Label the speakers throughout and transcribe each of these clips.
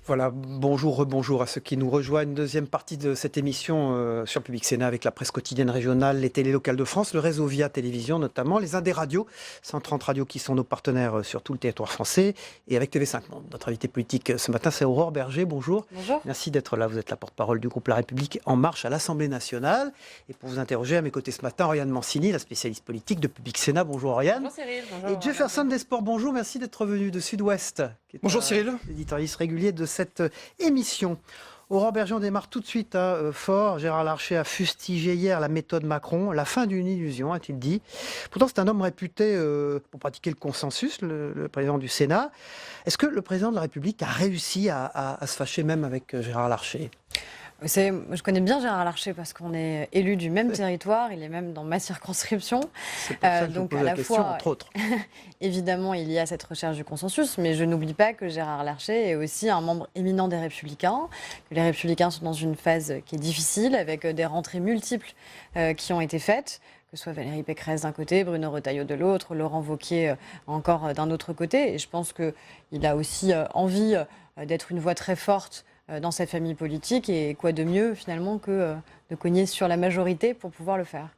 Speaker 1: Voilà, bonjour, rebonjour à ceux qui nous rejoignent. Deuxième partie de cette émission sur Public Sénat avec la presse quotidienne régionale, les télés locales de France, le réseau Via Télévision notamment, les Indés radios, 130 radios qui sont nos partenaires sur tout le territoire français et avec TV5 Monde. Notre invité politique ce matin, c'est Aurore Berger. Bonjour.
Speaker 2: Bonjour.
Speaker 1: Merci d'être là. Vous êtes la porte-parole du groupe La République En Marche à l'Assemblée nationale. Et pour vous interroger, à mes côtés ce matin, Oriane Mancini, la spécialiste politique de Public Sénat. Bonjour Oriane.
Speaker 2: Bonjour Cyril. Bonjour.
Speaker 1: Et Jefferson des Sports, bonjour. Merci d'être venu de Sud-Ouest.
Speaker 3: Bonjour Cyril.
Speaker 1: Éditorialiste régulier de cette émission. Aurore Berger, on démarre tout de suite fort. Gérard Larcher a fustigé hier la méthode Macron, la fin d'une illusion, a-t-il dit. Pourtant, c'est un homme réputé pour pratiquer le consensus, le président du Sénat. Est-ce que le président de la République a réussi à se fâcher même avec Gérard Larcher ?
Speaker 2: Je connais bien Gérard Larcher parce qu'on est élu du même territoire, il est même dans ma circonscription.
Speaker 1: C'est pour ça que je vous
Speaker 2: Donc
Speaker 1: pose
Speaker 2: à
Speaker 1: la
Speaker 2: la
Speaker 1: question,
Speaker 2: fois,
Speaker 1: entre autres.
Speaker 2: évidemment, il y a cette recherche du consensus, mais je n'oublie pas que Gérard Larcher est aussi un membre éminent des Républicains, que les Républicains sont dans une phase qui est difficile, avec des rentrées multiples qui ont été faites, que ce soit Valérie Pécresse d'un côté, Bruno Retailleau de l'autre, Laurent Wauquiez encore d'un autre côté. Et je pense qu'il a aussi envie d'être une voix très forte dans cette famille politique, et quoi de mieux finalement que de cogner sur la majorité pour pouvoir le faire.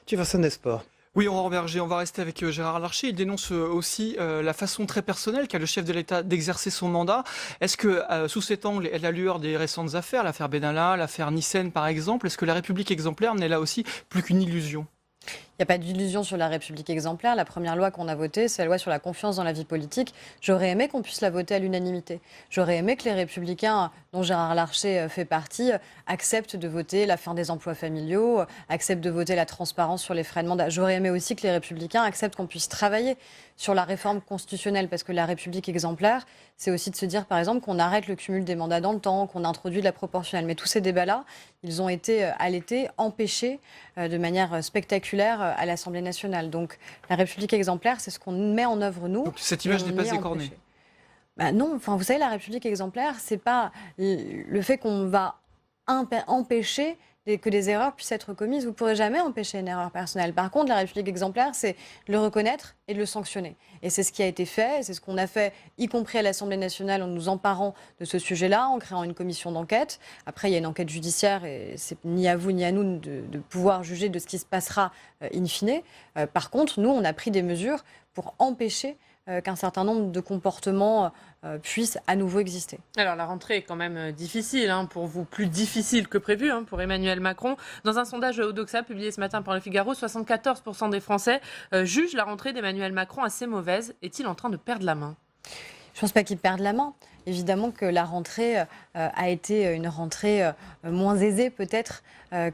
Speaker 1: Jefferson des Sports.
Speaker 3: Oui, Aurore Berger, on va rester avec Gérard Larcher. Il dénonce aussi la façon très personnelle qu'a le chef de l'État d'exercer son mandat. Est-ce que, sous cet angle, et à la lueur des récentes affaires, l'affaire Benalla, l'affaire Nyssen par exemple, est-ce que la République exemplaire n'est là aussi plus qu'une illusion ?
Speaker 2: Il n'y a pas d'illusion sur la République exemplaire. La première loi qu'on a votée, c'est la loi sur la confiance dans la vie politique. J'aurais aimé qu'on puisse la voter à l'unanimité. J'aurais aimé que les Républicains, dont Gérard Larcher fait partie, acceptent de voter la fin des emplois familiaux, acceptent de voter la transparence sur les frais de mandat. J'aurais aimé aussi que les Républicains acceptent qu'on puisse travailler sur la réforme constitutionnelle, parce que la République exemplaire, c'est aussi de se dire, par exemple, qu'on arrête le cumul des mandats dans le temps, qu'on introduit de la proportionnelle. Mais tous ces débats-là, ils ont été, à l'été, empêchés de manière spectaculaire à l'Assemblée nationale. Donc la République exemplaire, c'est ce qu'on met en œuvre, nous.
Speaker 3: Donc cette image n'est pas écornée.
Speaker 2: Non, enfin, vous savez, la République exemplaire, c'est pas le fait qu'on va empêcher que des erreurs puissent être commises. Vous ne pourrez jamais empêcher une erreur personnelle. Par contre, la République exemplaire, c'est de le reconnaître et de le sanctionner. Et c'est ce qui a été fait, c'est ce qu'on a fait, y compris à l'Assemblée nationale, en nous emparant de ce sujet-là, en créant une commission d'enquête. Après, il y a une enquête judiciaire et c'est ni à vous ni à nous de pouvoir juger de ce qui se passera in fine. Par contre, nous, on a pris des mesures pour empêcher qu'un certain nombre de comportements puissent à nouveau exister.
Speaker 4: Alors la rentrée est quand même difficile pour vous, plus difficile que prévu pour Emmanuel Macron. Dans un sondage Odoxa publié ce matin par Le Figaro, 74% des Français jugent la rentrée d'Emmanuel Macron assez mauvaise. Est-il en train de perdre la main ?
Speaker 2: Je ne pense pas qu'il perde la main. Évidemment que la rentrée a été une rentrée moins aisée peut-être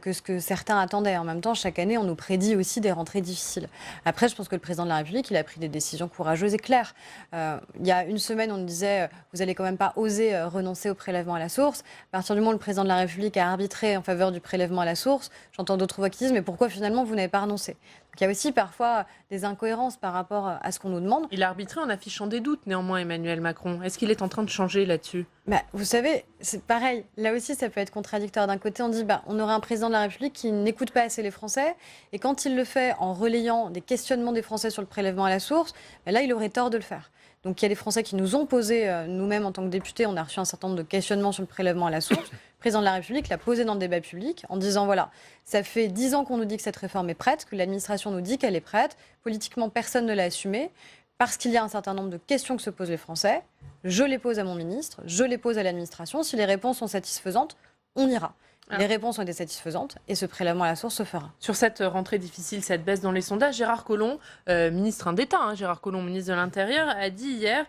Speaker 2: que ce que certains attendaient. En même temps, chaque année, on nous prédit aussi des rentrées difficiles. Après, je pense que le président de la République, il a pris des décisions courageuses et claires. Il y a une semaine, on nous disait vous n'allez quand même pas oser renoncer au prélèvement à la source. À partir du moment où le président de la République a arbitré en faveur du prélèvement à la source, j'entends d'autres voix qui disent mais pourquoi finalement vous n'avez pas renoncé ? Donc, il y a aussi parfois des incohérences par rapport à ce qu'on nous demande.
Speaker 4: Il a arbitré en affichant des doutes néanmoins, Emmanuel Macron. Est-ce qu'il est en train de changer là-dessus ?
Speaker 2: Vous savez, c'est pareil. Là aussi, ça peut être contradictoire. D'un côté, on dit on aurait un président de la République qui n'écoute pas assez les Français. Et quand il le fait en relayant des questionnements des Français sur le prélèvement à la source, là, il aurait tort de le faire. Donc il y a des Français qui nous ont posé, nous-mêmes en tant que députés, on a reçu un certain nombre de questionnements sur le prélèvement à la source. Le président de la République l'a posé dans le débat public en disant voilà, ça fait 10 ans qu'on nous dit que cette réforme est prête, que l'administration nous dit qu'elle est prête. Politiquement, personne ne l'a assumée. Parce qu'il y a un certain nombre de questions que se posent les Français, je les pose à mon ministre, je les pose à l'administration. Si les réponses sont satisfaisantes, on ira. Les réponses ont été satisfaisantes et ce prélèvement à la source se fera.
Speaker 4: Sur cette rentrée difficile, cette baisse dans les sondages, Gérard Collomb, ministre d'État, Gérard Collomb, ministre de l'Intérieur, a dit hier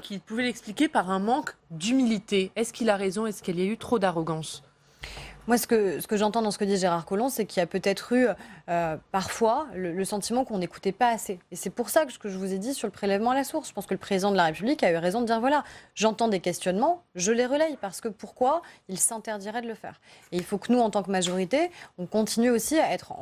Speaker 4: qu'il pouvait l'expliquer par un manque d'humilité. Est-ce qu'il a raison ? Est-ce qu'il y a eu trop d'arrogance ?
Speaker 2: Moi, ce que j'entends dans ce que dit Gérard Collomb, c'est qu'il y a peut-être eu parfois le sentiment qu'on n'écoutait pas assez. Et c'est pour ça que ce que je vous ai dit sur le prélèvement à la source. Je pense que le président de la République a eu raison de dire voilà, j'entends des questionnements, je les relaye. Parce que pourquoi il s'interdirait de le faire ? Et il faut que nous, en tant que majorité, on continue aussi à être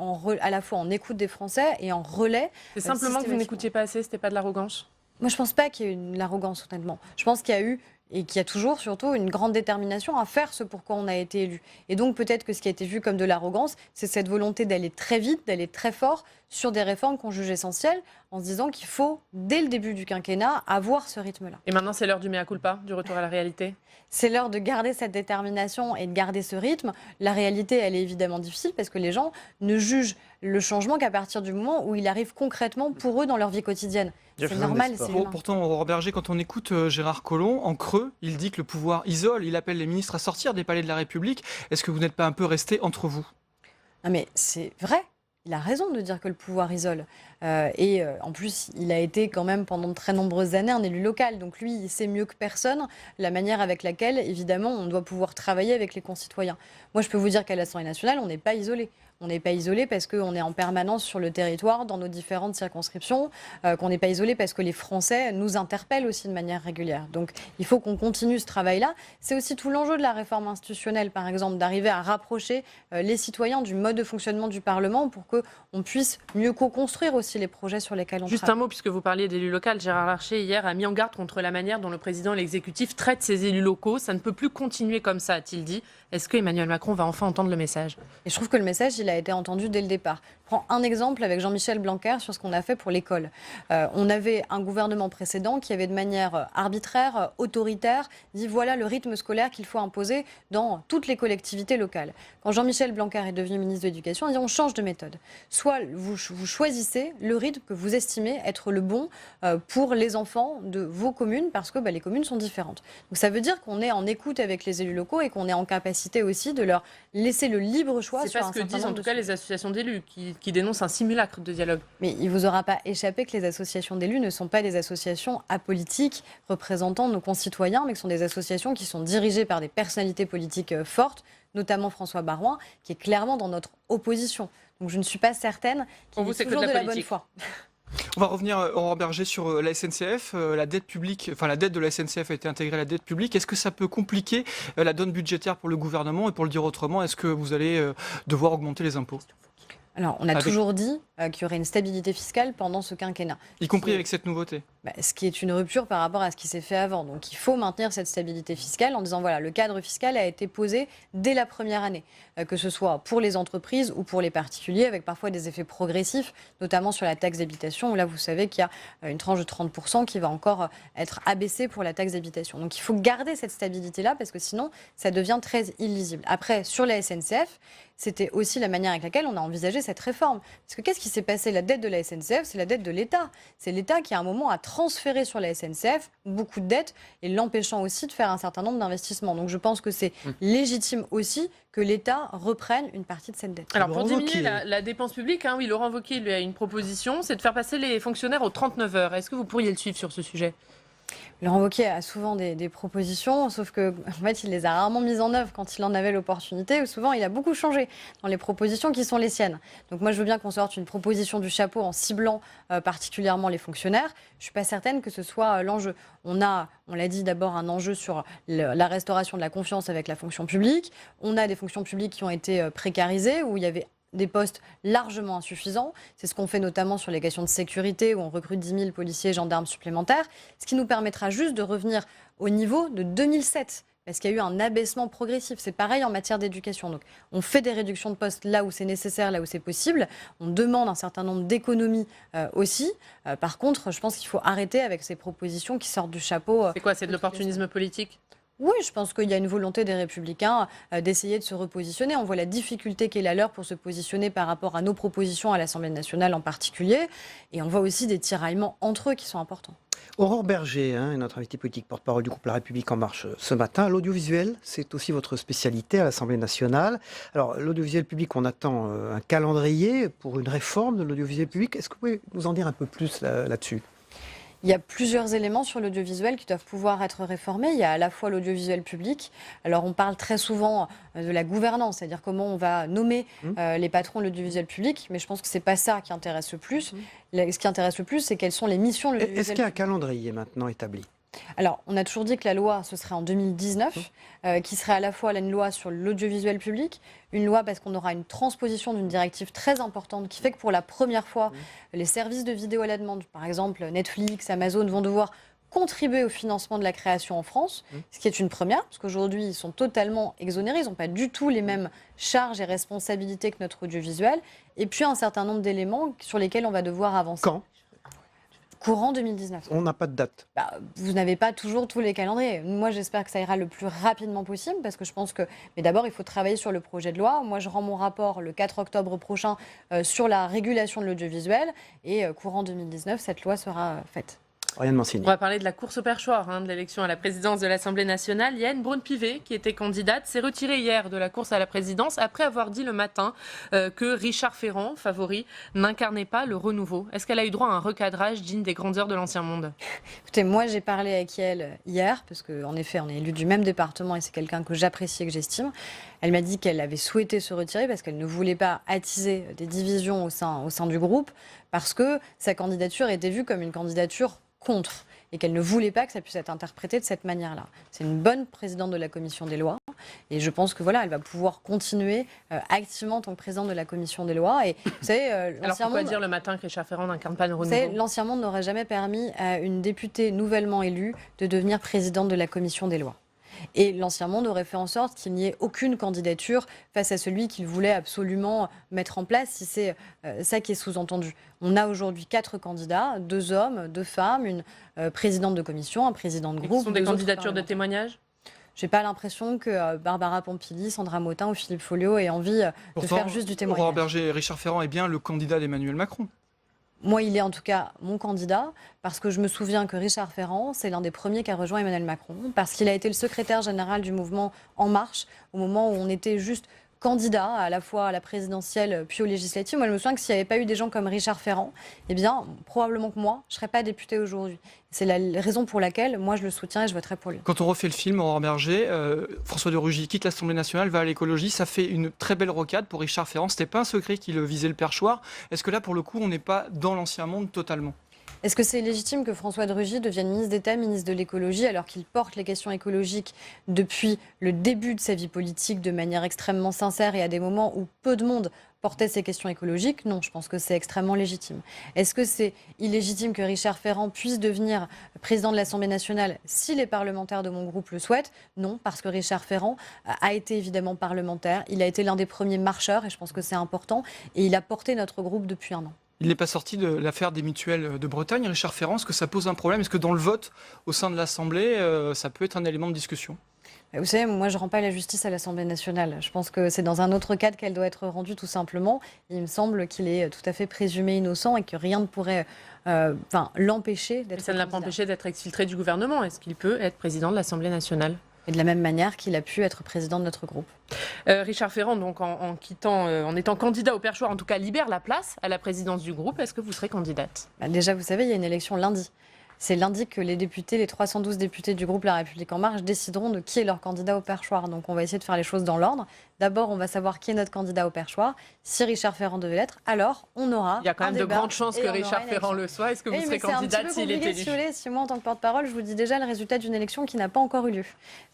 Speaker 2: à la fois en écoute des Français et en relais.
Speaker 4: C'est simplement que vous n'écoutiez pas assez, c'était pas de l'arrogance ?
Speaker 2: Moi, je ne pense pas qu'il y ait eu de l'arrogance, honnêtement. Je pense qu'il y a eu et qui a toujours surtout une grande détermination à faire ce pourquoi on a été élu. Et donc peut-être que ce qui a été vu comme de l'arrogance, c'est cette volonté d'aller très vite, d'aller très fort sur des réformes qu'on juge essentielles, en se disant qu'il faut, dès le début du quinquennat, avoir ce rythme-là.
Speaker 4: Et maintenant, c'est l'heure du mea culpa, du retour à la réalité.
Speaker 2: C'est l'heure de garder cette détermination et de garder ce rythme. La réalité, elle est évidemment difficile parce que les gens ne jugent le changement qu'à partir du moment où il arrive concrètement pour eux dans leur vie quotidienne. C'est normal, c'est humain.
Speaker 3: Pourtant, Aurore Berger, quand on écoute Gérard Collomb, en creux, il dit que le pouvoir isole, il appelle les ministres à sortir des palais de la République. Est-ce que vous n'êtes pas un peu resté entre vous?
Speaker 2: Non mais c'est vrai. Il a raison de dire que le pouvoir isole. En plus, il a été quand même pendant de très nombreuses années un élu local. Donc lui, il sait mieux que personne la manière avec laquelle, évidemment, on doit pouvoir travailler avec les concitoyens. Moi, je peux vous dire qu'à l'Assemblée nationale, on n'est pas isolé. On n'est pas isolé parce qu'on est en permanence sur le territoire, dans nos différentes circonscriptions, qu'on n'est pas isolé parce que les Français nous interpellent aussi de manière régulière. Donc il faut qu'on continue ce travail-là. C'est aussi tout l'enjeu de la réforme institutionnelle, par exemple, d'arriver à rapprocher les citoyens du mode de fonctionnement du Parlement pour qu'on puisse mieux co-construire aussi les projets sur lesquels on travaille.
Speaker 4: Juste un mot, puisque vous parliez d'élus locaux, Gérard Larcher, hier, a mis en garde contre la manière dont le président et l'exécutif traitent ces élus locaux. Ça ne peut plus continuer comme ça, a-t-il dit. Est-ce que Emmanuel Macron va enfin entendre le message?
Speaker 2: Et je trouve que le message, il a été entendu dès le départ. Je prends un exemple avec Jean-Michel Blanquer sur ce qu'on a fait pour l'école. On avait un gouvernement précédent qui avait de manière arbitraire, autoritaire, dit voilà le rythme scolaire qu'il faut imposer dans toutes les collectivités locales. Quand Jean-Michel Blanquer est devenu ministre de l'Éducation, il dit on change de méthode. Soit vous choisissez le rythme que vous estimez être le bon pour les enfants de vos communes, parce que les communes sont différentes. Donc ça veut dire qu'on est en écoute avec les élus locaux et qu'on est en capacité aussi de leur laisser le libre choix.
Speaker 4: C'est pas ce que disent en tout cas les associations d'élus qui dénoncent un simulacre de dialogue.
Speaker 2: Mais il ne vous aura pas échappé que les associations d'élus ne sont pas des associations apolitiques représentant nos concitoyens, mais que sont des associations qui sont dirigées par des personnalités politiques fortes, notamment François Baroin, qui est clairement dans notre opposition. Donc je ne suis pas certaine qu'il y ait toujours de la bonne foi.
Speaker 3: On va revenir, Aurore Berger, sur la SNCF. La dette publique, enfin la dette de la SNCF a été intégrée à la dette publique. Est-ce que ça peut compliquer la donne budgétaire pour le gouvernement? Et pour le dire autrement, est-ce que vous allez devoir augmenter les impôts?
Speaker 2: Alors, on a toujours dit qu'il y aurait une stabilité fiscale pendant ce quinquennat.
Speaker 3: Y compris avec cette nouveauté.
Speaker 2: Ce qui est une rupture par rapport à ce qui s'est fait avant. Donc il faut maintenir cette stabilité fiscale en disant voilà, le cadre fiscal a été posé dès la première année, que ce soit pour les entreprises ou pour les particuliers, avec parfois des effets progressifs, notamment sur la taxe d'habitation, où là vous savez qu'il y a une tranche de 30% qui va encore être abaissée pour la taxe d'habitation. Donc il faut garder cette stabilité-là parce que sinon ça devient très illisible. Après, sur la SNCF, c'était aussi la manière avec laquelle on a envisagé cette réforme. Parce que qu'est-ce qui s'est passé? La dette de la SNCF, c'est la dette de l'État. C'est l'État qui, à un moment, a transféré sur la SNCF beaucoup de dettes et l'empêchant aussi de faire un certain nombre d'investissements. Donc je pense que c'est légitime aussi que l'État reprenne une partie de cette dette.
Speaker 4: Alors pour diminuer la dépense publique, oui, Laurent Wauquiez lui a une proposition, c'est de faire passer les fonctionnaires aux 39 heures. Est-ce que vous pourriez le suivre sur ce sujet?
Speaker 2: Laurent Wauquiez a souvent des propositions, sauf que en fait, il les a rarement mises en œuvre quand il en avait l'opportunité, ou souvent il a beaucoup changé dans les propositions qui sont les siennes. Donc moi, je veux bien qu'on sorte une proposition du chapeau en ciblant particulièrement les fonctionnaires. Je ne suis pas certaine que ce soit l'enjeu. On l'a dit d'abord, un enjeu sur la restauration de la confiance avec la fonction publique. On a des fonctions publiques qui ont été précarisées, où il y avait des postes largement insuffisants. C'est ce qu'on fait notamment sur les questions de sécurité, où on recrute 10 000 policiers et gendarmes supplémentaires, ce qui nous permettra juste de revenir au niveau de 2007, parce qu'il y a eu un abaissement progressif. C'est pareil en matière d'éducation. Donc, on fait des réductions de postes là où c'est nécessaire, là où c'est possible. On demande un certain nombre d'économies aussi. Par contre, je pense qu'il faut arrêter avec ces propositions qui sortent du chapeau.
Speaker 4: C'est quoi? C'est de l'opportunisme politique?
Speaker 2: Oui, je pense qu'il y a une volonté des Républicains d'essayer de se repositionner. On voit la difficulté qu'est la leur pour se positionner par rapport à nos propositions à l'Assemblée nationale en particulier. Et on voit aussi des tiraillements entre eux qui sont importants.
Speaker 1: Aurore Berger, notre invité politique, porte-parole du groupe La République En Marche ce matin. L'audiovisuel, c'est aussi votre spécialité à l'Assemblée nationale. Alors, l'audiovisuel public, on attend un calendrier pour une réforme de l'audiovisuel public. Est-ce que vous pouvez nous en dire un peu plus là-dessus ?
Speaker 2: Il y a plusieurs éléments sur l'audiovisuel qui doivent pouvoir être réformés. Il y a à la fois l'audiovisuel public. Alors, on parle très souvent de la gouvernance, c'est-à-dire comment on va nommer les patrons de l'audiovisuel public. Mais je pense que ce n'est pas ça qui intéresse le plus. Ce qui intéresse le plus, c'est quelles sont les missions de l'audiovisuel public.
Speaker 1: Est-ce qu'il y a un calendrier maintenant établi ?
Speaker 2: Alors, on a toujours dit que la loi, ce serait en 2019, qui serait à la fois une loi sur l'audiovisuel public, une loi parce qu'on aura une transposition d'une directive très importante qui fait que pour la première fois, les services de vidéo à la demande, par exemple Netflix, Amazon, vont devoir contribuer au financement de la création en France, ce qui est une première, parce qu'aujourd'hui, ils sont totalement exonérés, ils n'ont pas du tout les mêmes charges et responsabilités que notre audiovisuel, et puis un certain nombre d'éléments sur lesquels on va devoir avancer.
Speaker 1: Quand ?
Speaker 2: Courant 2019.
Speaker 1: On n'a pas de date.
Speaker 2: Vous n'avez pas toujours tous les calendriers. Moi, j'espère que ça ira le plus rapidement possible, parce que je pense que... Mais d'abord, il faut travailler sur le projet de loi. Moi, je rends mon rapport le 4 octobre prochain sur la régulation de l'audiovisuel, et courant 2019, cette loi sera faite.
Speaker 1: Rien de Mancini.
Speaker 4: On va parler de la course au perchoir, de l'élection à la présidence de l'Assemblée nationale. Yael Braun-Pivet, qui était candidate, s'est retirée hier de la course à la présidence après avoir dit le matin que Richard Ferrand, favori, n'incarnait pas le renouveau. Est-ce qu'elle a eu droit à un recadrage digne des grandeurs de l'ancien monde ?
Speaker 2: Écoutez, moi j'ai parlé avec elle hier, parce qu'en effet on est élus du même département et c'est quelqu'un que j'apprécie et que j'estime. Elle m'a dit qu'elle avait souhaité se retirer parce qu'elle ne voulait pas attiser des divisions au sein du groupe, parce que sa candidature était vue comme une candidature contre, et qu'elle ne voulait pas que ça puisse être interprété de cette manière-là. C'est une bonne présidente de la commission des lois, et je pense que voilà, elle va pouvoir continuer activement en tant que présidente de la commission des lois. Et vous savez,
Speaker 4: alors pourquoi dire le matin que Richard Ferrand n'incarne pas le renouveau ?
Speaker 2: Vous savez, l'ancien monde n'aurait jamais permis à une députée nouvellement élue de devenir présidente de la commission des lois. Et l'ancien monde aurait fait en sorte qu'il n'y ait aucune candidature face à celui qu'il voulait absolument mettre en place, si c'est ça qui est sous-entendu. On a aujourd'hui 4 candidats, 2 hommes, 2 femmes, une présidente de commission, un président de groupe.
Speaker 4: Ce sont des candidatures de témoignage ?
Speaker 2: J'ai pas l'impression que Barbara Pompili, Sandra Motin ou Philippe Folliot aient envie de faire juste du témoignage.
Speaker 3: Aurore Bergé et Richard Ferrand est bien le candidat d'Emmanuel Macron.
Speaker 2: Moi, il est en tout cas mon candidat, parce que je me souviens que Richard Ferrand, c'est l'un des premiers qui a rejoint Emmanuel Macron, parce qu'il a été le secrétaire général du mouvement En Marche, au moment où on était juste candidat à la fois à la présidentielle puis aux législatives. Moi, je me souviens que s'il n'y avait pas eu des gens comme Richard Ferrand, eh bien, probablement que moi, je ne serais pas députée aujourd'hui. C'est la raison pour laquelle moi, je le soutiens et je voterai pour lui.
Speaker 3: Quand on refait le film, Aurore Bergé, François de Rugy quitte l'Assemblée nationale, va à l'écologie. Ça fait une très belle rocade pour Richard Ferrand. Ce n'était pas un secret qu'il visait le perchoir. Est-ce que là, pour le coup, on n'est pas dans l'ancien monde totalement ?
Speaker 2: Est-ce que c'est légitime que François de Rugy devienne ministre d'État, ministre de l'écologie, alors qu'il porte les questions écologiques depuis le début de sa vie politique de manière extrêmement sincère et à des moments où peu de monde portait ces questions écologiques? Non, je pense que c'est extrêmement légitime. Est-ce que c'est illégitime que Richard Ferrand puisse devenir président de l'Assemblée nationale si les parlementaires de mon groupe le souhaitent? Non, parce que Richard Ferrand a été évidemment parlementaire. Il a été l'un des premiers marcheurs, et je pense que c'est important, et il a porté notre groupe depuis 1 an.
Speaker 3: Il n'est pas sorti de l'affaire des mutuelles de Bretagne, Richard Ferrand. Est-ce que ça pose un problème? Est-ce que dans le vote au sein de l'Assemblée, ça peut être un élément de discussion?
Speaker 2: Vous savez, moi, je ne rends pas la justice à l'Assemblée nationale. Je pense que c'est dans un autre cadre qu'elle doit être rendue, tout simplement. Il me semble qu'il est tout à fait présumé innocent et que rien ne pourrait l'empêcher d'être.
Speaker 4: Ça ne l'a pas empêché d'être exfiltré du gouvernement. Est-ce qu'il peut être président de l'Assemblée nationale?
Speaker 2: Et de la même manière qu'il a pu être président de notre groupe.
Speaker 4: Richard Ferrand, donc en étant candidat au perchoir, en tout cas, libère la place à la présidence du groupe. Est-ce que vous serez candidate?
Speaker 2: Déjà, vous savez, il y a une élection lundi. C'est lundi que les députés, les 312 députés du groupe La République En Marche décideront de qui est leur candidat au perchoir. Donc on va essayer de faire les choses dans l'ordre. D'abord, on va savoir qui est notre candidat au perchoir. Si Richard Ferrand devait l'être, alors on aura.
Speaker 4: Il y a quand même de grandes chances que Richard Ferrand le soit. Est-ce que vous serez candidate s'il est élu?
Speaker 2: Si moi, en tant que porte-parole, je vous dis déjà le résultat d'une élection qui n'a pas encore eu lieu.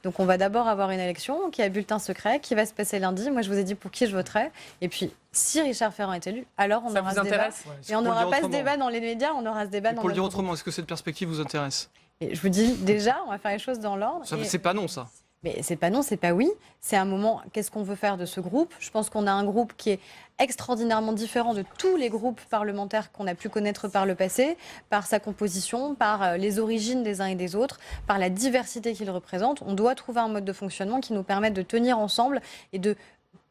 Speaker 2: Donc on va d'abord avoir une élection qui a bulletin secret, qui va se passer lundi. Moi, je vous ai dit pour qui je voterai. Et puis, si Richard Ferrand est élu, alors on aura ce débat. Et on n'aura pas ce débat dans les médias, on aura ce débat dans.
Speaker 3: Pour le dire autrement, est-ce que cette perspective vous intéresse?
Speaker 2: Et je vous dis déjà, on va faire les choses dans l'ordre.
Speaker 3: C'est pas non, ça.
Speaker 2: Mais c'est pas non, c'est pas oui. C'est un moment, qu'est-ce qu'on veut faire de ce groupe? Je pense qu'on a un groupe qui est extraordinairement différent de tous les groupes parlementaires qu'on a pu connaître par le passé, par sa composition, par les origines des uns et des autres, par la diversité qu'il représente. On doit trouver un mode de fonctionnement qui nous permette de tenir ensemble et de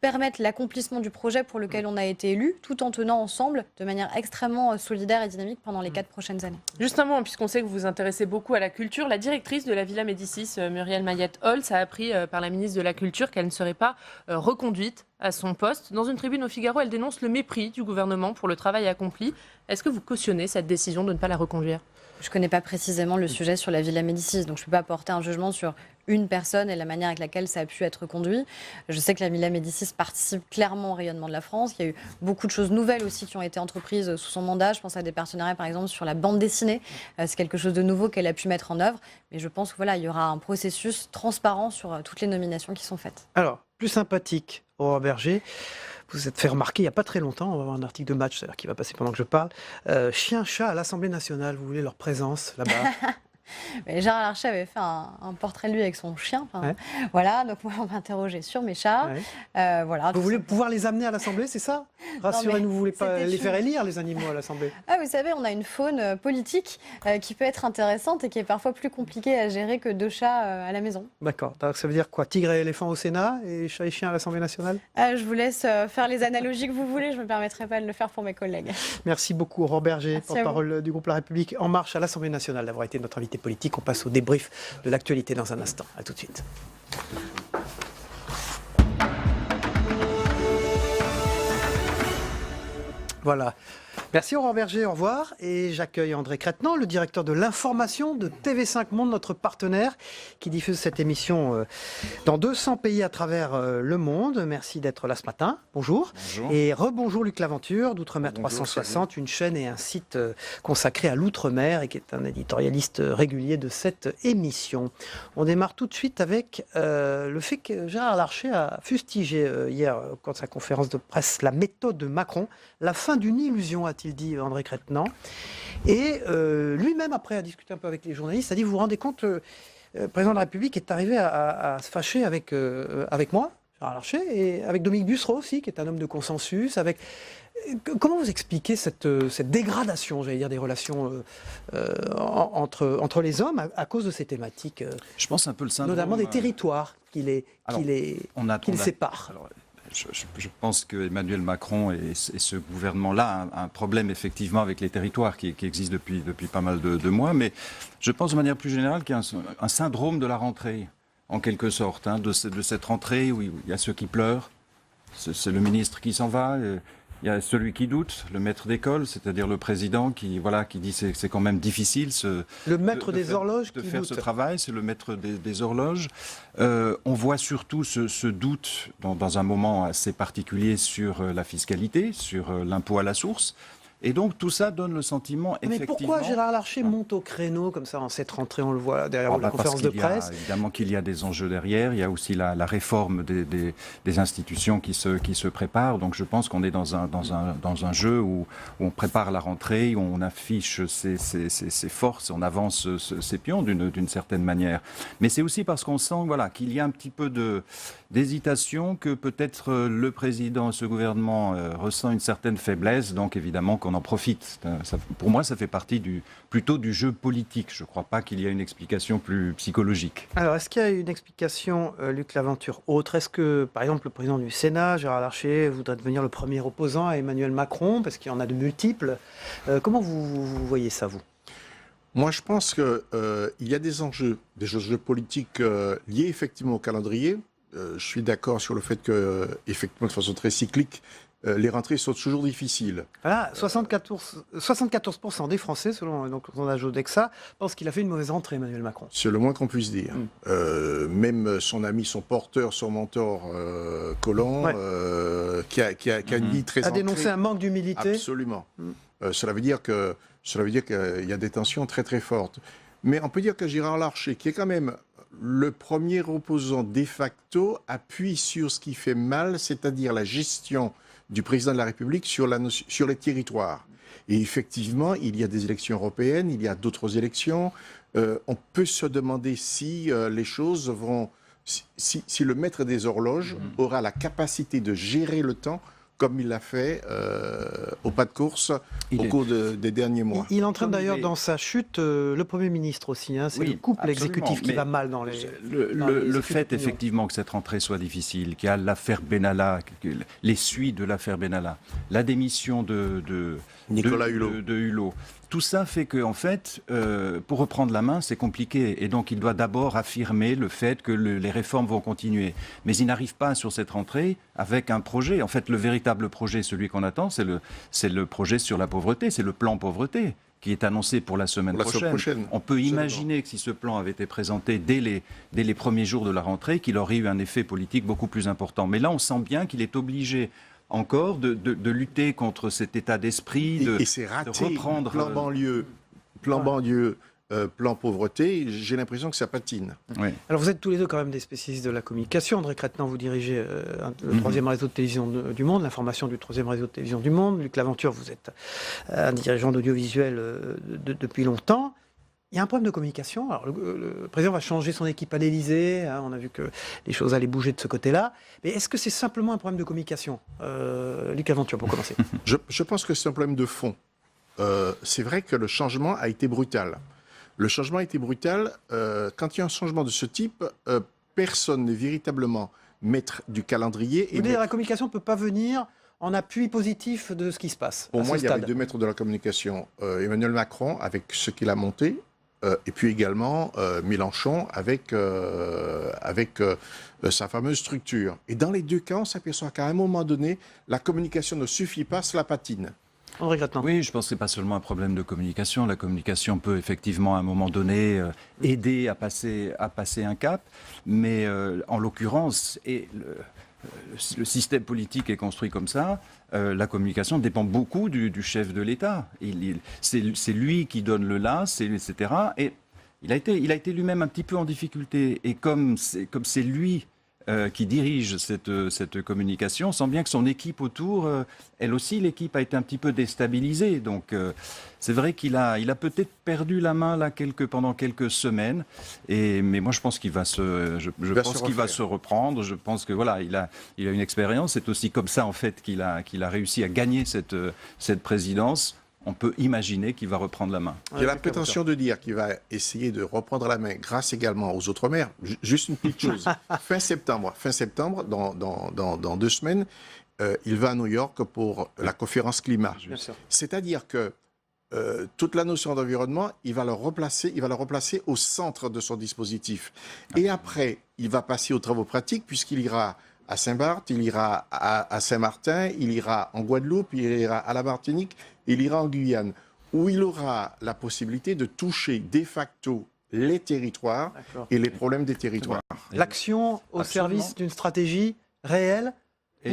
Speaker 2: permettre l'accomplissement du projet pour lequel on a été élu, tout en tenant ensemble de manière extrêmement solidaire et dynamique pendant les 4 prochaines années.
Speaker 4: Justement, puisqu'on sait que vous vous intéressez beaucoup à la culture, la directrice de la Villa Médicis, Muriel Mayette-Holtz, a appris par la ministre de la Culture qu'elle ne serait pas reconduite à son poste. Dans une tribune au Figaro, elle dénonce le mépris du gouvernement pour le travail accompli. Est-ce que vous cautionnez cette décision de ne pas la reconduire?
Speaker 2: Je ne connais pas précisément le sujet sur la Villa Médicis, donc je ne peux pas porter un jugement sur une personne et la manière avec laquelle ça a pu être conduit. Je sais que la Villa Médicis participe clairement au rayonnement de la France. Il y a eu beaucoup de choses nouvelles aussi qui ont été entreprises sous son mandat. Je pense à des partenariats, par exemple, sur la bande dessinée. C'est quelque chose de nouveau qu'elle a pu mettre en œuvre. Mais je pense qu'il y aura un processus transparent sur toutes les nominations qui sont faites.
Speaker 1: Alors, plus sympathique, Aurore Bergé. Vous vous êtes fait remarquer il n'y a pas très longtemps, on va avoir un article de Match, c'est-à-dire qui va passer pendant que je parle. Chien-chat à l'Assemblée nationale, vous voulez leur présence là-bas?
Speaker 2: Mais Gérard Larcher avait fait un portrait de lui avec son chien.
Speaker 1: Ouais.
Speaker 2: Voilà, donc moi, on m'a interrogé sur mes chats.
Speaker 1: Ouais.
Speaker 2: Voilà,
Speaker 1: Vous voulez pouvoir les amener à l'Assemblée, c'est ça? Rassurez-nous, vous voulez pas
Speaker 2: c'était
Speaker 1: les faire
Speaker 2: une-
Speaker 1: élire, les animaux, à l'Assemblée?
Speaker 2: Ah, vous savez, on a une faune politique qui peut être intéressante et qui est parfois plus compliquée à gérer que 2 chats à la maison.
Speaker 1: D'accord. Donc, ça veut dire quoi? Tigre et éléphant au Sénat et chat et chien à l'Assemblée nationale?
Speaker 2: Je vous laisse faire les analogies que vous voulez, je ne me permettrai pas de le faire pour mes collègues.
Speaker 1: Merci beaucoup, Aurore Berger,
Speaker 2: Merci à vous.
Speaker 1: porte-parole du groupe La République En Marche à l'Assemblée nationale, d'avoir été notre invité politique. On passe au débrief de l'actualité dans un instant. À tout de suite. Voilà. Merci Aurore Berger, au revoir. Et j'accueille André Crétenant, le directeur de l'information de TV5 Monde, notre partenaire, qui diffuse cette émission dans 200 pays à travers le monde. Merci d'être là ce matin. Bonjour.
Speaker 5: Bonjour.
Speaker 1: Et rebonjour Luc Laventure, d'Outre-mer
Speaker 5: Bonjour,
Speaker 1: 360, une chaîne et un site consacré à l'Outre-mer et qui est un éditorialiste régulier de cette émission. On démarre tout de suite avec le fait que Gérard Larcher a fustigé hier, lors de sa conférence de presse, la méthode de Macron, la fin d'une illusion, a-t-il dit André Crétenant. Et lui-même, après, a discuté un peu avec les journalistes, a dit, vous vous rendez compte, le président de la République est arrivé à se fâcher avec moi, Gérard Larcher, et avec Dominique Bussereau aussi, qui est un homme de consensus. Comment vous expliquez cette dégradation, j'allais dire, des relations entre les hommes à cause de ces thématiques,
Speaker 5: Je pense un peu le syndrome.
Speaker 1: notamment des territoires qui les séparent?
Speaker 5: Alors, je pense que Emmanuel Macron et ce gouvernement-là a un problème effectivement avec les territoires qui existe depuis pas mal de mois, mais je pense de manière plus générale qu'il y a un syndrome de la rentrée, en quelque sorte, de cette rentrée où il y a ceux qui pleurent, c'est le ministre qui s'en va, il y a celui qui doute, le maître d'école, c'est-à-dire le président qui dit c'est quand même difficile.
Speaker 1: Le maître des horloges
Speaker 5: de
Speaker 1: qui
Speaker 5: faire
Speaker 1: doute.
Speaker 5: ce travail, c'est le maître des horloges. On voit surtout ce doute dans un moment assez particulier sur la fiscalité, sur l'impôt à la source. Et donc tout ça donne le sentiment
Speaker 1: Mais
Speaker 5: effectivement...
Speaker 1: pourquoi Gérard Larcher monte au créneau comme ça en cette rentrée? On le voit derrière la conférence de presse.
Speaker 5: Évidemment qu'il y a des enjeux derrière. Il y a aussi la réforme des institutions qui se préparent. Donc je pense qu'on est dans un jeu où on prépare la rentrée, où on affiche ses forces, on avance ses pions d'une certaine manière. Mais c'est aussi parce qu'on sent qu'il y a un petit peu d'hésitation, que peut-être le président, ce gouvernement ressent une certaine faiblesse. Donc évidemment qu'on en profite. Pour moi, ça fait partie plutôt du jeu politique. Je ne crois pas qu'il y ait une explication plus psychologique.
Speaker 1: Alors, est-ce qu'il y a une explication, Luc Laventure, autre? Est-ce que, par exemple, le président du Sénat, Gérard Larcher, voudrait devenir le premier opposant à Emmanuel Macron, parce qu'il y en a de multiples? Comment vous voyez ça, vous?
Speaker 6: Moi, je pense qu'il y a des enjeux politiques liés effectivement au calendrier. Je suis d'accord sur le fait que, effectivement, de façon très cyclique, les rentrées sont toujours difficiles.
Speaker 1: Voilà, 74% des Français, selon donc, le sondage Odexa, pensent qu'il a fait une mauvaise rentrée, Emmanuel Macron.
Speaker 6: C'est le moins qu'on puisse dire. Même son ami, son porteur, son mentor, Collomb, qui a une vie très
Speaker 1: a dénoncé un manque d'humilité.
Speaker 6: Absolument. Cela veut dire qu'il y a des tensions très très fortes. Mais on peut dire que Gérard Larcher, qui est quand même le premier opposant de facto, appuie sur ce qui fait mal, c'est-à-dire la gestion du président de la République sur les territoires. Et effectivement, il y a des élections européennes, il y a d'autres élections. On peut se demander si les choses vont... Si le maître des horloges aura la capacité de gérer le temps comme il l'a fait au pas de course au cours des derniers mois.
Speaker 1: Il entraîne d'ailleurs dans sa chute le Premier ministre aussi. C'est le couple exécutif qui va mal dans les...
Speaker 5: Le fait effectivement que cette rentrée soit difficile, qu'il y a l'affaire Benalla, les suites de l'affaire Benalla, la démission de
Speaker 6: Nicolas
Speaker 5: Hulot, tout ça fait que, en fait, pour reprendre la main, c'est compliqué. Et donc, il doit d'abord affirmer le fait que les réformes vont continuer. Mais il n'arrive pas sur cette rentrée avec un projet. En fait, le véritable projet, celui qu'on attend, c'est le projet sur la pauvreté, c'est le plan pauvreté qui est annoncé pour la semaine prochaine. On peut imaginer que si ce plan avait été présenté dès les premiers jours de la rentrée, qu'il aurait eu un effet politique beaucoup plus important. Mais là, on sent bien qu'il est obligé encore de lutter contre cet état d'esprit,
Speaker 6: et c'est raté,
Speaker 5: de reprendre...
Speaker 6: Plan banlieue, plan pauvreté, j'ai l'impression que ça patine.
Speaker 5: Oui.
Speaker 1: Alors vous êtes tous les deux quand même des spécialistes de la communication. André Crétenant, vous dirigez le troisième réseau de télévision du monde, l'information du troisième réseau de télévision du monde. Luc Laventure, vous êtes un dirigeant d'audiovisuel depuis longtemps. Il y a un problème de communication. Alors, le président va changer son équipe à l'Élysée. On a vu que les choses allaient bouger de ce côté-là. Mais est-ce que c'est simplement un problème de communication, Luc Laventure, pour commencer?
Speaker 6: Je pense que c'est un problème de fond. C'est vrai que le changement a été brutal. Le changement a été brutal. Quand il y a un changement de ce type, personne n'est véritablement maître du calendrier.
Speaker 1: Vous dire, la communication ne peut pas venir en appui positif de ce qui se passe.
Speaker 6: Pour moi, il y avait 2 maîtres de la communication. Emmanuel Macron, avec ce qu'il a monté, et puis également Mélenchon avec sa fameuse structure. Et dans les 2 cas, on s'aperçoit qu'à un moment donné, la communication ne suffit pas, cela patine.
Speaker 1: André Grottin.
Speaker 5: Oui, je pense que ce n'est pas seulement un problème de communication. La communication peut effectivement, à un moment donné, aider à passer un cap. Mais en l'occurrence, le système politique est construit comme ça. La communication dépend beaucoup du chef de l'État. C'est lui qui donne le là, etc. Et il a été lui-même un petit peu en difficulté. Et comme c'est lui qui dirige cette communication, on sent bien que son équipe autour, elle aussi, l'équipe a été un petit peu déstabilisée. Donc c'est vrai qu'il a peut-être perdu la main là pendant quelques semaines. Mais moi, je pense qu'il va se reprendre. Je pense que voilà, il a une expérience. C'est aussi comme ça en fait qu'il a réussi à gagner cette présidence. On peut imaginer qu'il va reprendre la main.
Speaker 6: Il a la prétention de dire qu'il va essayer de reprendre la main grâce également aux Outre-mer. Juste une petite chose. Fin septembre, dans 2 semaines, il va à New York pour la conférence climat. C'est-à-dire que toute la notion d'environnement, il va le replacer au centre de son dispositif. Et après, il va passer aux travaux pratiques puisqu'il ira à Saint-Barth, il ira à Saint-Martin, il ira en Guadeloupe, il ira à la Martinique, il ira en Guyane, où il aura la possibilité de toucher de facto les territoires et les problèmes des territoires.
Speaker 1: L'action au service d'une stratégie réelle et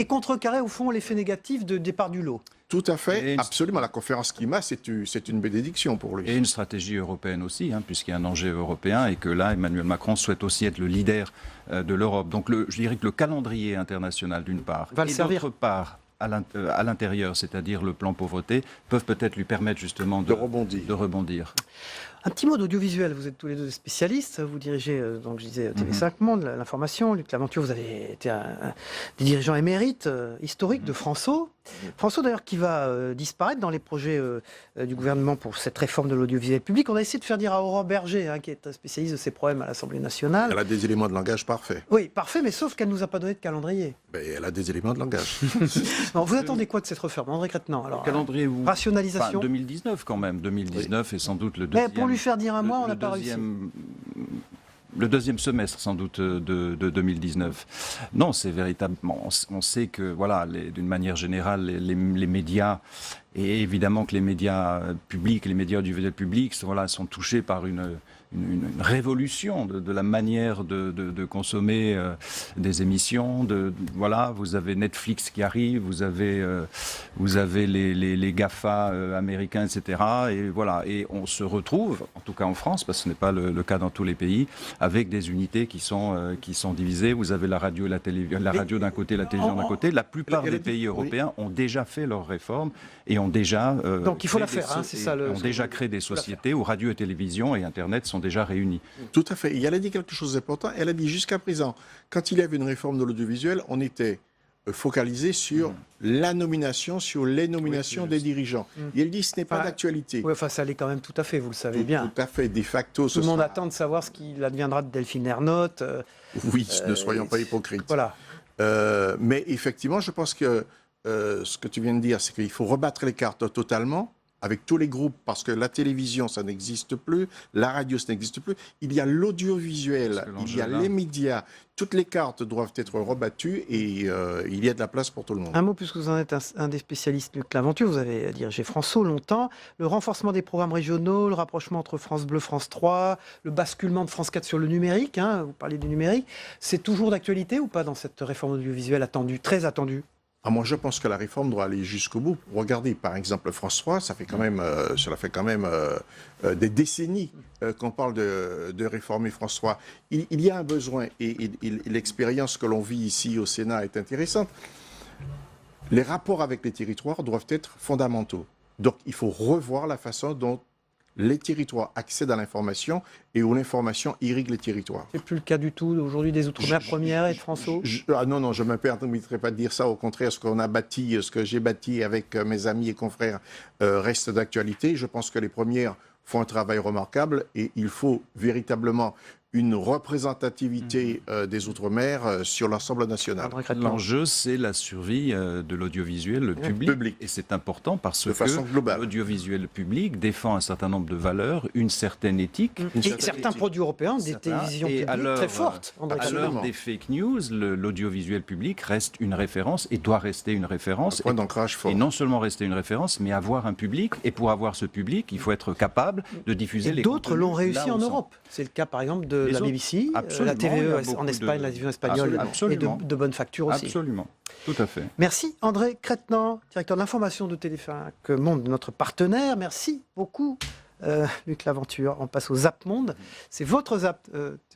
Speaker 1: contrecarrer au fond l'effet négatif de départ du lot.
Speaker 6: Tout à fait, absolument. La conférence climat, c'est une bénédiction pour lui.
Speaker 5: Et une stratégie européenne aussi, puisqu'il y a un enjeu européen et que là, Emmanuel Macron souhaite aussi être le leader de l'Europe. Donc je dirais que le calendrier international, d'une part,
Speaker 1: va le servir.
Speaker 5: D'autre part, à l'intérieur, c'est-à-dire le plan pauvreté, peuvent peut-être lui permettre justement de rebondir.
Speaker 1: Un petit mot d'audiovisuel, vous êtes tous les 2 spécialistes, vous dirigez, donc je disais, TV5 Monde, l'information, Luc Laventure, vous avez été des dirigeants émérites, historiques de François. François d'ailleurs qui va disparaître dans les projets du gouvernement pour cette réforme de l'audiovisuel public. On a essayé de faire dire à Aurore Berger, qui est spécialiste de ces problèmes à l'Assemblée nationale.
Speaker 6: Elle a des éléments de langage parfaits.
Speaker 1: Oui, parfait, mais sauf qu'elle ne nous a pas donné de calendrier.
Speaker 6: Elle a des éléments de langage.
Speaker 1: Non, vous attendez quoi de cette réforme, André Crétenant? Alors,
Speaker 5: calendrier
Speaker 1: rationalisation.
Speaker 5: 2019 quand même. 2019 est sans doute le deuxième.
Speaker 1: Mais pour lui faire dire un mois, on n'a pas réussi.
Speaker 5: Le 2e semestre, sans doute, de 2019. Non, c'est véritablement... On sait que, voilà, d'une manière générale, les médias, et évidemment que les médias publics, les médias audiovisuels publics, sont touchés par une révolution de la manière de consommer des émissions. Voilà, vous avez Netflix qui arrive, vous avez les GAFA américains, etc. Et voilà, et on se retrouve, en tout cas en France, parce que ce n'est pas le cas dans tous les pays, avec des unités qui sont divisées. Vous avez la radio et la radio d'un côté, la télévision d'un côté. La plupart des pays européens ont déjà fait leur réforme et ont déjà
Speaker 1: donc il faut la faire, c'est ça
Speaker 5: ont déjà créé des sociétés où radio et télévision et Internet sont déjà réunis.
Speaker 6: Tout à fait. Et elle a dit quelque chose d'important. Elle a dit jusqu'à présent, quand il y avait une réforme de l'audiovisuel, on était focalisé sur la nomination, sur les nominations des dirigeants. Et elle dit ce n'est pas d'actualité.
Speaker 1: Oui, enfin ça l'est quand même tout à fait, vous le savez bien.
Speaker 6: Tout à fait, de facto.
Speaker 1: Tout le monde attend de savoir ce qu'il adviendra de Delphine Ernotte.
Speaker 6: Oui, ne soyons pas hypocrites.
Speaker 1: Voilà.
Speaker 6: Mais effectivement, je pense que ce que tu viens de dire, c'est qu'il faut rebattre les cartes totalement avec tous les groupes, parce que la télévision, ça n'existe plus, la radio, ça n'existe plus. Il y a l'audiovisuel, il y a les médias. Toutes les cartes doivent être rebattues et il y a de la place pour tout le monde.
Speaker 1: Un mot, puisque vous en êtes un des spécialistes, Luc Laventure, vous avez dirigé François longtemps. Le renforcement des programmes régionaux, le rapprochement entre France Bleu, France 3, le basculement de France 4 sur le numérique, vous parlez du numérique, c'est toujours d'actualité ou pas dans cette réforme audiovisuelle attendue, très attendue?
Speaker 6: Moi, je pense que la réforme doit aller jusqu'au bout. Regardez, par exemple, France 3, cela fait quand même des décennies qu'on parle de réformer France 3. Il y a un besoin, et l'expérience que l'on vit ici au Sénat est intéressante. Les rapports avec les territoires doivent être fondamentaux. Donc, il faut revoir la façon dont les territoires accèdent à l'information et où l'information irrigue les territoires.
Speaker 1: C'est plus le cas du tout aujourd'hui des Outre-mer première et de François.
Speaker 6: Non, je ne me permettrai pas de dire ça. Au contraire, ce que j'ai bâti avec mes amis et confrères reste d'actualité. Je pense que les premières font un travail remarquable et il faut véritablement une représentativité des Outre-mer sur l'ensemble national.
Speaker 5: L'enjeu, c'est la survie de l'audiovisuel public. Et c'est important parce que l'audiovisuel public défend un certain nombre de valeurs, une certaine éthique.
Speaker 1: Et certains produits européens, des télévisions publiques très fortes.
Speaker 5: À l'heure des fake news, l'audiovisuel public reste une référence et doit rester une référence.
Speaker 6: Un point d'ancrage fort.
Speaker 5: Et non seulement rester une référence, mais avoir un public. Et pour avoir ce public, il faut être capable de diffuser les contenus.
Speaker 1: D'autres l'ont réussi en Europe. C'est le cas, par exemple, de la BBC, la TVE en Espagne, la division espagnole, et de bonne facture aussi.
Speaker 5: Absolument, tout à fait.
Speaker 1: Merci André Crétenant, directeur de l'information de Télé5 Monde, notre partenaire. Merci beaucoup Luc Laventure. On passe au Zap Monde. C'est votre Zap,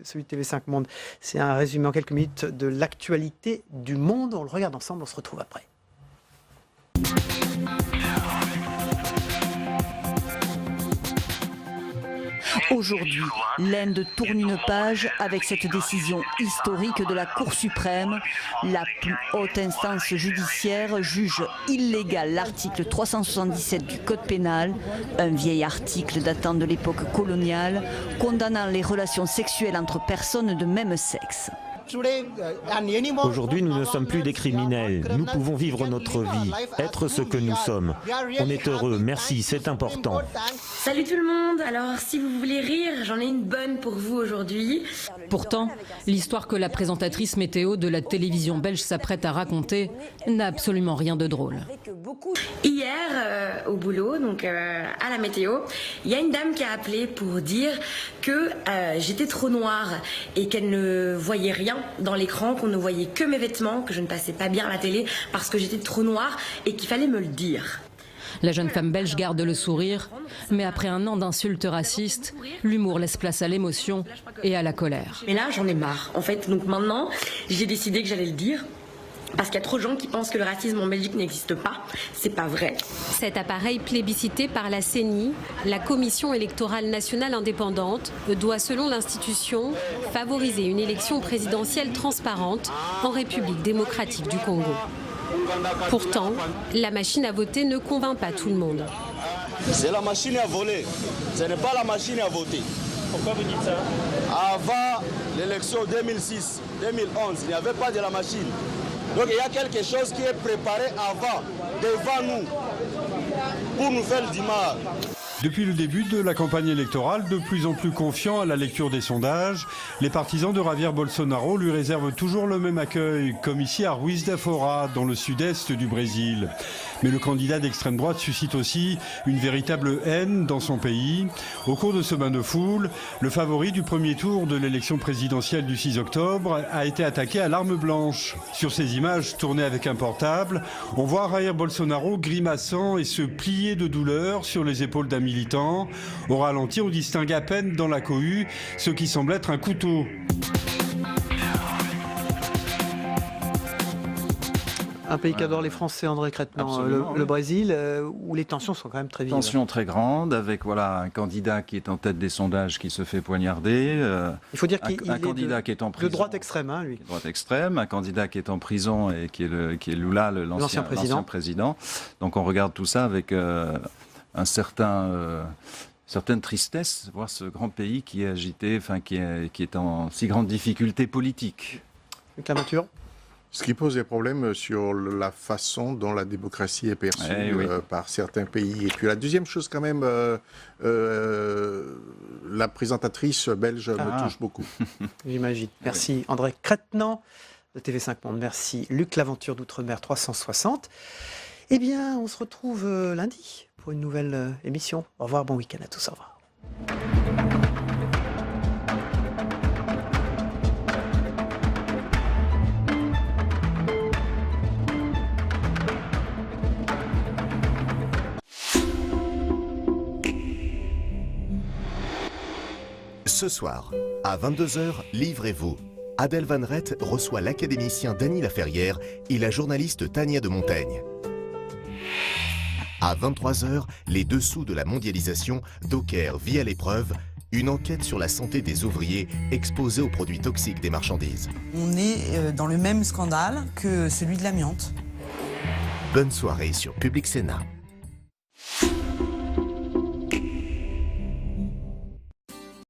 Speaker 1: celui de TV5 Monde. C'est un résumé en quelques minutes de l'actualité du monde. On le regarde ensemble, on se retrouve après.
Speaker 7: Aujourd'hui, l'Inde tourne une page avec cette décision historique de la Cour suprême. La plus haute instance judiciaire juge illégal l'article 377 du Code pénal, un vieil article datant de l'époque coloniale, condamnant les relations sexuelles entre personnes de même sexe.
Speaker 8: Aujourd'hui, nous ne sommes plus des criminels. Nous pouvons vivre notre vie, être ce que nous sommes. On est heureux, merci, c'est important.
Speaker 9: Salut tout le monde. Alors, si vous voulez rire, j'en ai une bonne pour vous aujourd'hui.
Speaker 10: Pourtant, l'histoire que la présentatrice météo de la télévision belge s'apprête à raconter n'a absolument rien de drôle.
Speaker 9: Hier, au boulot, donc à la météo, il y a une dame qui a appelé pour dire que j'étais trop noire et qu'elle ne voyait rien dans l'écran, qu'on ne voyait que mes vêtements, que je ne passais pas bien à la télé parce que j'étais trop noire et qu'il fallait me le dire.
Speaker 10: La jeune femme belge garde le sourire, mais après un an d'insultes racistes, l'humour laisse place à l'émotion et à la colère.
Speaker 9: Mais là, j'en ai marre. En fait, donc maintenant, j'ai décidé que j'allais le dire. Parce qu'il y a trop de gens qui pensent que le racisme en Belgique n'existe pas. C'est pas vrai.
Speaker 11: Cet appareil plébiscité par la CENI, la Commission électorale nationale indépendante, doit, selon l'institution, favoriser une élection présidentielle transparente en République démocratique du Congo. Pourtant, la machine à voter ne convainc pas tout le monde.
Speaker 12: C'est la machine à voler, ce n'est pas la machine à voter.
Speaker 13: Pourquoi vous dites ça?
Speaker 12: Avant l'élection 2006, 2011, il n'y avait pas de la machine. Donc il y a quelque chose qui est préparé avant, devant nous, pour nous faire du mal.
Speaker 14: Depuis le début de la campagne électorale, de plus en plus confiant à la lecture des sondages, les partisans de Javier Bolsonaro lui réservent toujours le même accueil, comme ici à Ruiz da Fora, dans le sud-est du Brésil. Mais le candidat d'extrême droite suscite aussi une véritable haine dans son pays. Au cours de ce bain de foule, le favori du premier tour de l'élection présidentielle du 6 octobre a été attaqué à l'arme blanche. Sur ces images tournées avec un portable, on voit Jair Bolsonaro grimaçant et se plier de douleur sur les épaules d'un militant. Au ralenti, on distingue à peine dans la cohue ce qui semble être un couteau.
Speaker 1: Un pays qu'adorent les Français, André Crétenant, le Brésil, où les tensions sont quand même très vives.
Speaker 5: Tensions très grandes, avec un candidat qui est en tête des sondages qui se fait poignarder.
Speaker 1: Il faut dire qu'il
Speaker 5: est candidat qui est en prison.
Speaker 1: De droite extrême, lui.
Speaker 5: De droite extrême, un candidat qui est en prison et qui est Lula, l'ancien président. Donc on regarde tout ça avec certaine tristesse, voir ce grand pays qui est agité, qui est en si grande difficulté politique.
Speaker 1: Clamature.
Speaker 6: Ce qui pose des problèmes sur la façon dont la démocratie est perçue par certains pays. Et puis la deuxième chose quand même, la présentatrice belge me touche beaucoup.
Speaker 1: J'imagine. Merci André Crétenant de TV5 Monde. Merci Luc Laventure d'Outre-mer 360. Eh bien, on se retrouve lundi pour une nouvelle émission. Au revoir, bon week-end à tous. Au revoir.
Speaker 15: Ce soir, à 22h, livrez-vous. Adèle Van Rett reçoit l'académicien Dany Laferrière et la journaliste Tania de Montaigne. À 23h, les dessous de la mondialisation, Docker vit à l'épreuve une enquête sur la santé des ouvriers exposés aux produits toxiques des marchandises.
Speaker 13: On est dans le même scandale que celui de l'amiante.
Speaker 15: Bonne soirée sur Public Sénat.